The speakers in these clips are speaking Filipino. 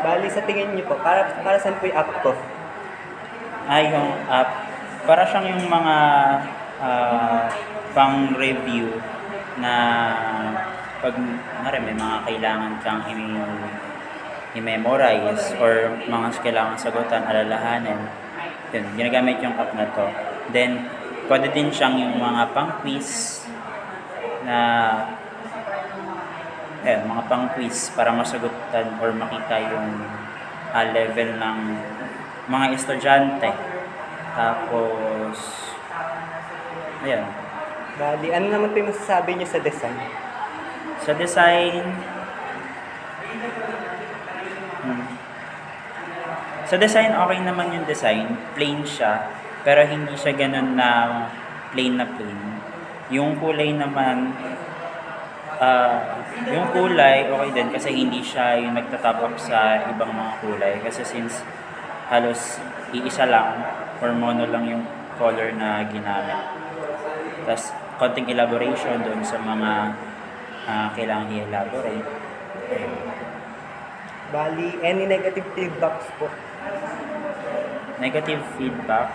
Bali, sa tingin niyo po, para saan po yung app ko? Ay, yung app, para siyang yung mga pang-review na pag may mga kailangan kang i-memorize or mga kailangan sagutan, alalahanin. Yun, ginagamit yung app na to. Then, pwede din siyang yung mga pang-quiz na mga pang-quiz para masagutan or makita yung level ng mga estudyante. Tapos, ayan. Bali, ano naman po yung masasabi niyo sa design? Sa design, sa design, okay naman yung design. Plain siya, pero hindi siya ganun na plain na plain. Yung kulay naman, yung kulay, okay din kasi hindi siya yung nagtatop up sa ibang mga kulay. Kasi since halos iisa lang or mono lang yung color na ginamit. Tapos, konting elaboration doon sa mga kailangan i-elaborate. Bali, any negative feedbacks po? Negative feedback.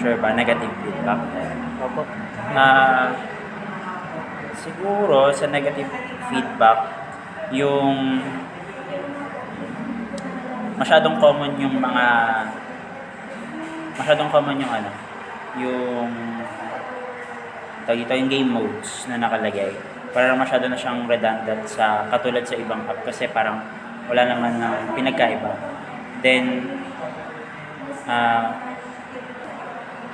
Sure ba? Negative feedback. Opo. Siguro sa negative feedback, yung masyadong common yung yung game modes na nakalagay. Parang masyado na siyang redundant sa katulad sa ibang app kasi parang wala naman ng pinagkaiba. Then,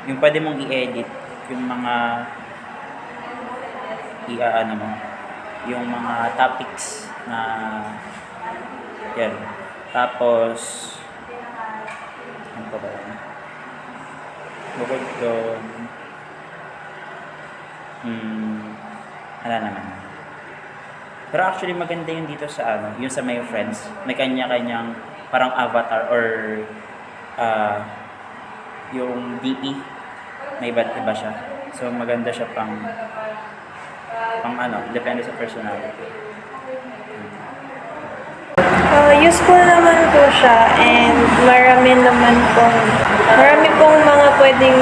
yung pwede mong i-edit yung mga yung mga topics na yan. Tapos, ano pa ba yan? Bukod doon, wala naman. Pero actually maganda yung dito sa yung sa My Friends. May kanya-kanyang parang avatar or yung DP. May iba't iba siya. So maganda siya pang depende sa personality. Useful naman po siya and marami pong mga pwedeng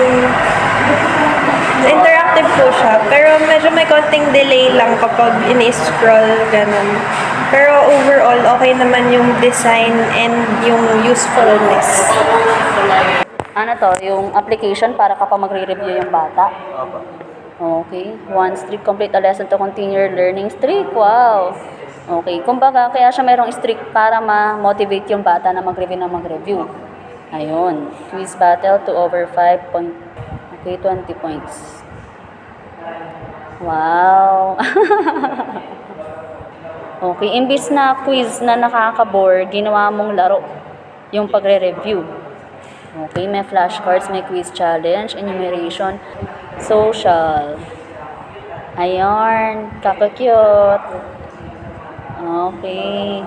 interactive po siya, pero medyo may konting delay lang kapag ini-scroll, ganun. Pero overall, okay naman yung design and yung usefulness. Ano to, yung application para kapag magre-review yung bata? Opo. Okay. 1 streak, complete a lesson to continue learning streak. Wow. Okay. Kumbaga, kaya siya mayroong streak para ma-motivate yung bata na mag-review. Ayun. Quiz battle 2 over 5 point. Okay, 20 points. Wow. Okay. Imbis na quiz na nakaka-bore, ginawa mong laro yung pagre-review. Okay, may flashcards, may quiz challenge, enumeration, social. Ayun, kaka-cute. Okay.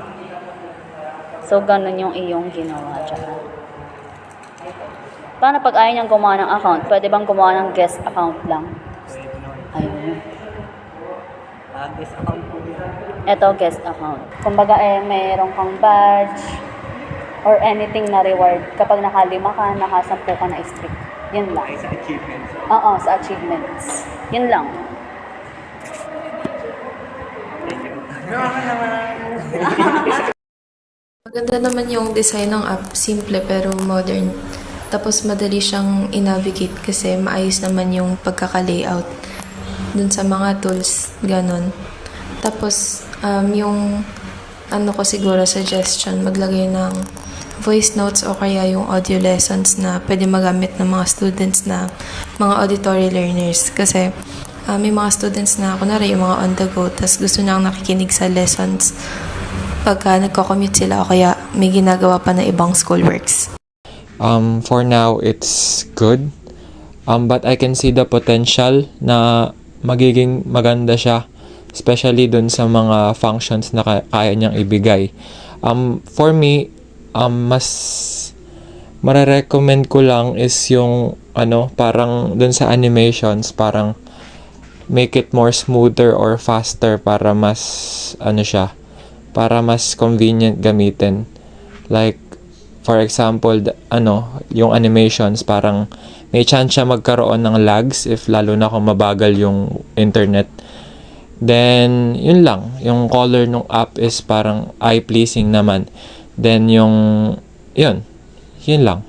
So, ganun yung iyong ginawa dyan. Paano pag ayaw niyang gumawa ng account? Pwede bang gumawa ng guest account lang? Ayun. Guest account po. Ito, guest account. Kumbaga, mayroon kang badge or anything na reward. Kapag nakalima ka, nakasampu ka na streak. Yun lang. Ay, sa achievements. Oo, sa achievements. Yun lang. Maganda naman yung design ng app, simple pero modern. Tapos madali siyang i-navigate kasi maayos naman yung pagkaka-layout dun sa mga tools, ganon. Tapos yung ko siguro suggestion, maglagay ng voice notes o kaya yung audio lessons na pwede magamit ng mga students na mga auditory learners. Kasi may mga students na kunwari yung mga on the go, tas gusto nilang nakikinig sa lessons pagka nagko-commute sila o kaya may ginagawa pa na ibang schoolworks. For now, it's good. But I can see the potential na magiging maganda siya, especially dun sa mga functions na kaya niyang ibigay. For me, mas mare-recommend ko lang is yung parang dun sa animations, parang make it more smoother or faster para mas para mas convenient gamitin. Like, for example, yung animations, parang may chance siya magkaroon ng lags if lalo na kung mabagal yung internet. Then, yun lang. Yung color ng app is parang eye-pleasing naman. Then, yun lang.